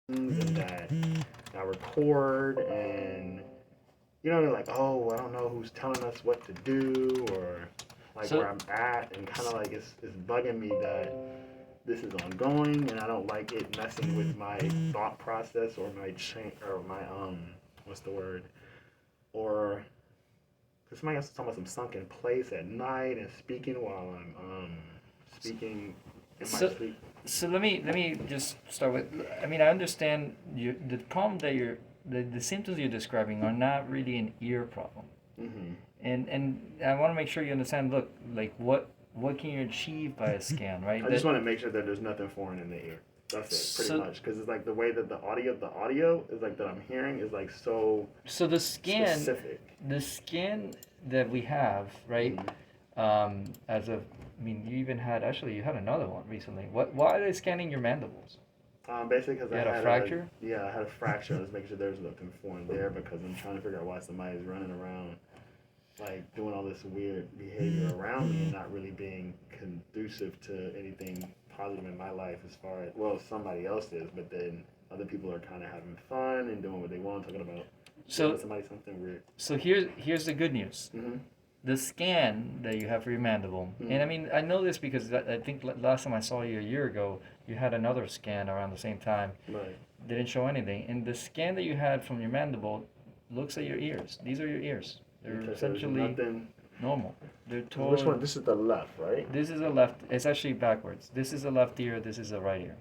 and that I record and they're like, oh, I don't know who's telling us what to do or like So where I'm at, and kind of like it's bugging me that this is ongoing, and I don't like it messing with my thought process or my chain or my what's the word or because somebody else is talking about some sunken place at night and speaking while I'm speaking in my so sleep. so let me just start with. I mean, I understand the problem that the symptoms you're describing are not really an ear problem, Mm-hmm. and I want to make sure you understand. Look, like what can you achieve by a scan, right? I just That want to make sure that there's nothing foreign in the ear. That's it, pretty so much, because it's like the way that the audio is like that I'm hearing is like so so specific. the scan that we have, right? Mm-hmm. As of, I mean, you even had actually you had another one recently. Why are they scanning your mandibles? Basically, because You had a fracture. I had a fracture. I was making sure there's nothing foreign there because I'm trying to figure out why somebody's running around like doing all this weird behavior around me and not really being conducive to anything positive in my life as far as well somebody else is, but then other people are kind of having fun and doing what they want, talking about giving So somebody something weird. so here's the good news. Mm-hmm. The scan that you have for your mandible, and I Mm-hmm. mean I know this because I think last time I saw you a year ago, you had another scan around the same time. Right. Didn't show anything, and the scan that you had from your mandible looks at your ears. These are your ears. They're Okay, so there's essentially nothing. normal. They're Which totally. one? This is the left, right? This is a left. It's actually backwards. This is a left ear. This is a right ear.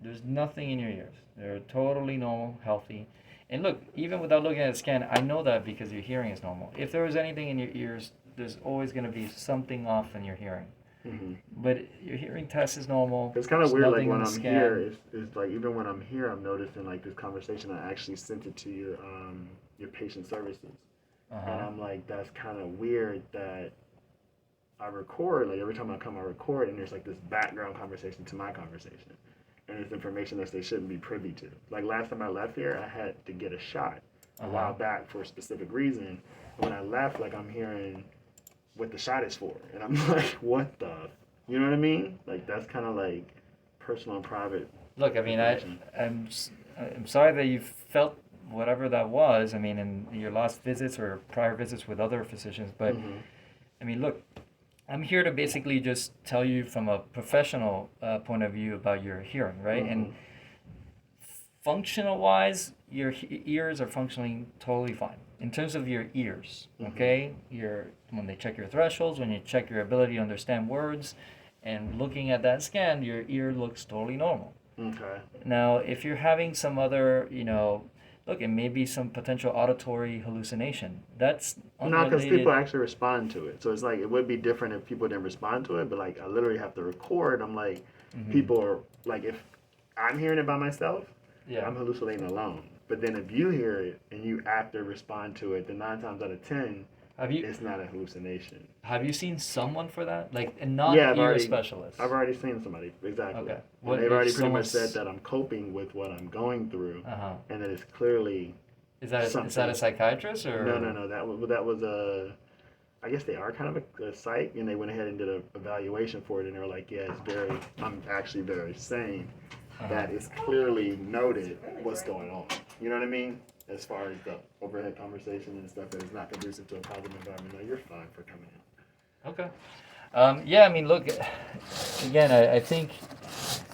There's nothing in your ears. They're totally normal, healthy. And look, even without looking at a scan, I know that because your hearing is normal. If there was anything in your ears, there's always going to be something off in your hearing. Mm-hmm. But your hearing test is normal. It's kind of There's weird, like nothing in when the I'm here, scan. it's like even when I'm here, I'm noticing like this conversation. I actually sent it to your patient services, Uh and huh. I'm like, that's kind of weird that I record. Like every time I come, I record, and there's like this background conversation to my conversation, and it's information that they shouldn't be privy to. Like last time I left here, I had to get a shot Uh a huh. while back for a specific reason. When I left, like I'm hearing what the shot is for, and I'm like, what the, you know what I mean? Like that's kind of like personal and private Look, I mean, information. I'm sorry that you felt whatever that was. I mean, in your last visits or prior visits with other physicians, but Mm-hmm. I mean, look, I'm here to basically just tell you from a professional point of view about your hearing, right? Mm-hmm. And functional wise, your ears are functioning totally fine. In terms of your ears, Mm-hmm. okay? When they check your thresholds, when you check your ability to understand words, and looking at that scan, your ear looks totally normal. Okay. Now, if you're having some other, look, it may be some potential auditory hallucination. That's No, because people unrelated. actually respond to it. So it's like it would be different if people didn't respond to it. But like I literally have to record. I'm like, Hmm. people are like, if I'm hearing it by myself, Yeah. I'm hallucinating alone. But then if you hear it and you after respond to it, then 9 times out of 10, Have you it's not a hallucination. have you seen someone for that? Like a Yeah, non-ear specialist? I've already seen somebody exactly, Okay. and What they've if already pretty much said someone's? that I'm coping with what I'm going through, Uh-huh. and that it's clearly Is that a something. psychiatrist No, no, or? no. That was a. I guess they are kind of a psych, and they went ahead and did an evaluation for it, and they were like, "Yeah, it's very. I'm actually very sane. Uh-huh. That is clearly noted what's going on. You know what I mean? As far as the overhead conversation and stuff that is not conducive to a positive environment. No, you're fine for coming out. Okay. Yeah, I mean, look, again, I think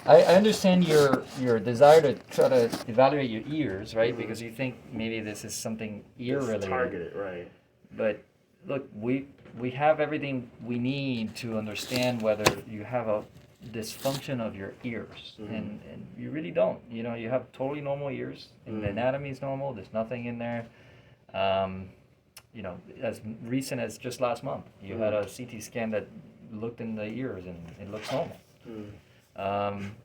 I understand your desire to try to evaluate your ears, right? Mm-hmm. Because you think maybe this is something ear It's related. targeted, right? But look, we have everything we need to understand whether you have a dysfunction of your ears, Mm-hmm. and you really don't. You have totally normal ears, and the Mm-hmm. anatomy is normal. There's nothing in there. Um, as recent as just last month, you had a CT scan that looked in the ears, and it looks normal. Mm-hmm. Um,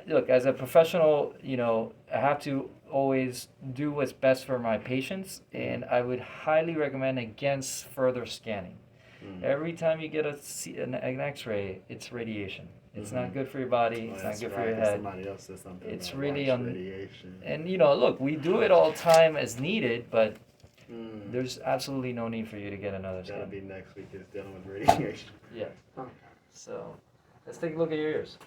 look, as a professional, I have to always do what's best for my patients, and I would highly recommend against further scanning. Mm-hmm. Every time you get an X-ray, it's radiation. It's Mm-hmm. not good for your body. Oh, It's not that's good for right. your Because head. somebody else said something It's about really watch radiation. and look, we do it all the time as needed, but Mm. there's absolutely no need for you to get another That'll scan. be next week is dealing with radiation. Yeah. Okay. So let's take a look at your ears.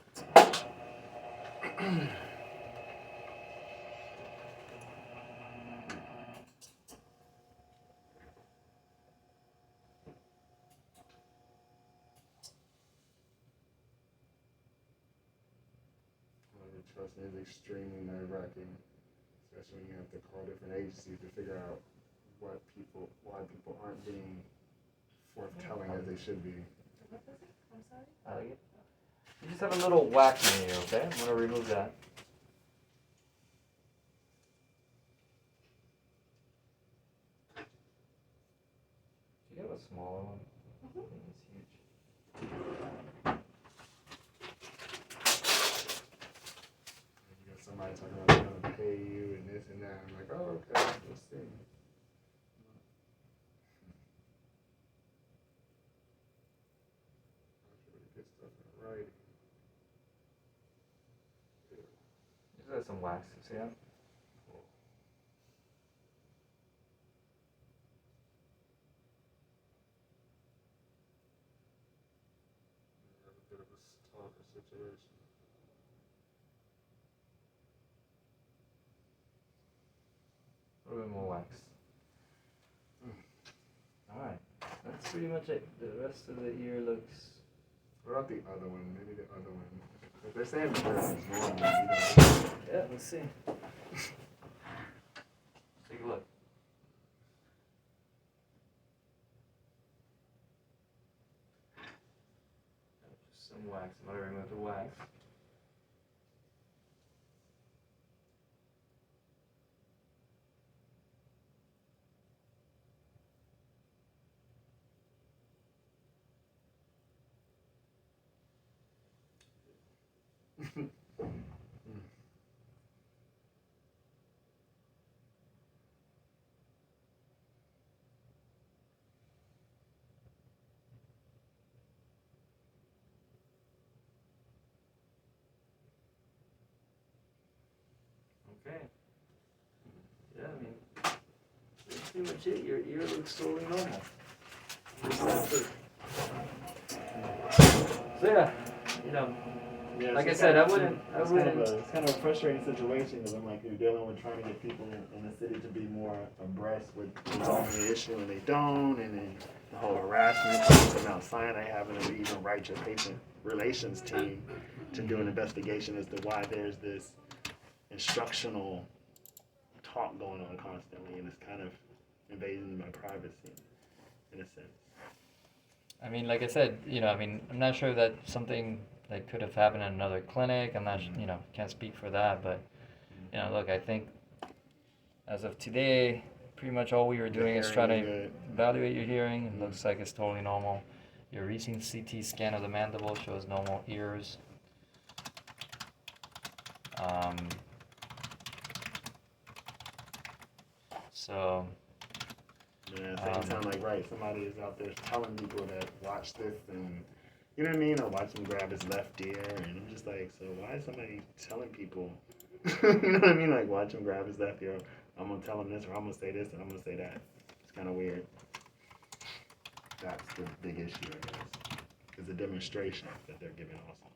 trust me, is extremely nerve-wracking, especially when you have to call different agencies to figure out why people aren't being forthtelling as they should be. I like it. You just have a little whack in here, okay? I'm gonna remove that. Do you have a smaller one? I think it's huge. You got somebody talking about they're gonna pay you and this and that. I'm like, oh, okay, let's see. Get stuff in writing. Just have some wax, see that? Have a bit of a stalker situation. A little bit more wax. Alright, that's pretty much it. The rest of the ear looks... What about the other one? Maybe the other one. If they're saying the first is normal, you know. Yeah, let's see. Take a look. Just some wax. I'm gonna remove the wax. Okay. Yeah, I mean, that's pretty much it. Your ear looks totally normal. So yeah, you know, Yeah, like I it's said, kind I of- wouldn't. It's kind of a frustrating situation because I'm like, you're dealing with trying to get people in the city to be more abreast with resolving the issue and they don't, and then the whole harassment comes about Sinai having to even write your patient relations team to do an investigation as to why there's this instructional talk going on constantly, and it's kind of invading my privacy in a sense. I mean, like I said, you know, I mean, I'm not sure that something that could have happened in another clinic. I'm not, you know, can't speak for that, but you know, look, I think as of today, pretty much all we were doing is trying to evaluate your hearing. It looks like it's totally normal. Your recent CT scan of the mandible shows normal ears. So. Yeah, same time, like, right, somebody is out there telling people that watch this and, you know what I mean, or watch him grab his left ear, and I'm just like, so why is somebody telling people, you know what I mean, like, watch him grab his left ear, I'm going to tell him this, or I'm going to say this, and I'm going to say that. It's kind of weird. That's the big issue, I guess, is the demonstration that they're giving also.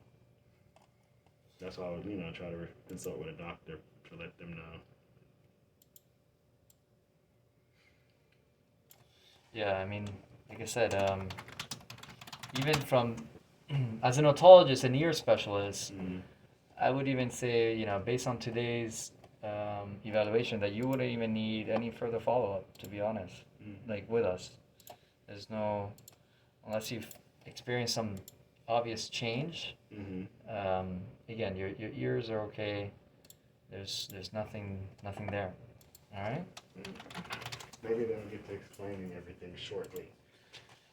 That's why I would, you know, try to consult with a doctor to let them know. Yeah, I mean, like I said, even from as an otologist and ear specialist, I would even say, you know, based on today's evaluation, that you wouldn't even need any further follow-up, to be honest, like with us. There's no, unless you've experienced some obvious change. Again, your ears are okay. There's nothing there. All right. Maybe they'll get to explaining everything shortly.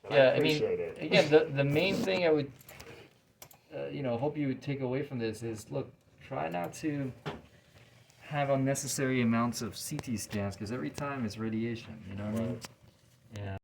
But Yeah, I mean, again, the main thing I would, you know, hope you would take away from this is, look, try not to have unnecessary amounts of CT scans because every time it's radiation. You know what I mean? Yeah.